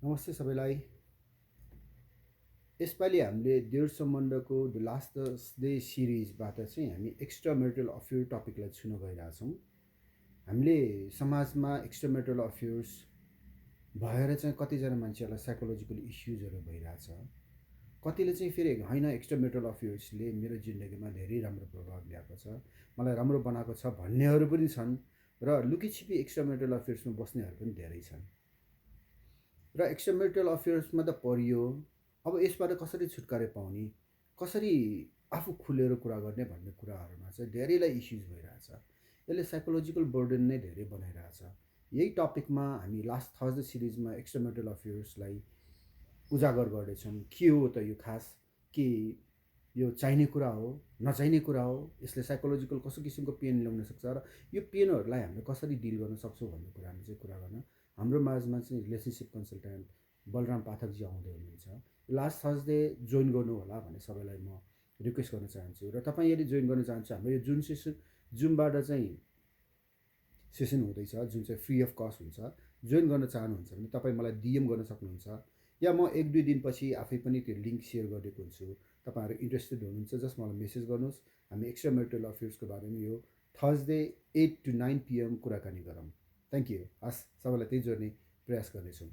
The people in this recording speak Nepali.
नमस्ते सबैलाई। यसपालि हामीले देव सम्बन्धको द लास्ट डे सिरिजबाट चाहिँ हामी एक्स्ट्रा मेरिटल अफेयर टपिकलाई छुन गइरहेछौँ। हामीले समाजमा एक्स्ट्रा मेरिटल अफेयर्स भएर चाहिँ कतिजना मान्छेहरूलाई साइकोलोजिकल इस्युजहरू भइरहेछ, कतिले चाहिँ फेरि होइन एक्स्ट्रा मेरिटल अफेयर्सले मेरो जिन्दगीमा धेरै राम्रो प्रभाव ल्याएको छ, मलाई राम्रो बनाएको छ भन्नेहरू पनि छन् र लुकीछिपी एक्स्ट्रा मेरिटल अफेयर्समा बस्नेहरू पनि धेरै छन्। र एक्स्ट्रा मेरिटल अफेयर्समा त परियो, अब यसबाट कसरी छुटकारा पाउने, कसरी आफू खुलेर कुरा गर्ने भन्ने कुराहरूमा चाहिँ धेरैलाई इस्युज भइरहेछ। यसले साइकोलोजिकल बर्डन नै धेरै बनाइरहेछ। यही टपिकमा हामी लास्ट थर्सडे सिरिजमा एक्स्ट्रा मेरिटल अफेयर्सलाई उजागर गर्दैछौँ। के हो त यो खास, के यो चाहिने कुरा हो, नचाहिने कुरा हो, यसले साइकोलोजिकल कस्तो किसिमको पेन ल्याउन सक्छ र यो पेनहरूलाई हामीले कसरी डिल गर्न सक्छौँ भन्ने कुरामा चाहिँ कुरा गर्न हाम्रो माझमा चाहिँ रिलेसनसिप कन्सल्टेन्ट बलराम पाठकजी आउँदै हुनुहुन्छ। लास्ट थर्सडे जोइन गर्नु होला भन्ने सबैलाई म रिक्वेस्ट गर्न चाहन्छु। र तपाईँ यदि जोइन गर्न चाहन्छ, हाम्रो यो जुमबाट चाहिँ सेसन हुँदैछ, जुन चाहिँ फ्री अफ कस्ट हुन्छ। जोइन गर्न चाहनुहुन्छ भने तपाईँ मलाई डिएम गर्न सक्नुहुन्छ, या म 1-2 दिनपछि आफै पनि त्यो लिङ्क सेयर गरिदिएको हुन्छु। तपाईँहरू इन्ट्रेस्टेड हुनुहुन्छ जस्ट मलाई मेसेज गर्नुहोस्। हामी एक्स्ट्रा मेरिटल अफेयर्सको बारेमा यो थर्सडे 8 to 9 PM कुराकानी गरौँ। Thank you. हस्, सबैलाई त्यही जोड्ने प्रयास गर्नेछौँ।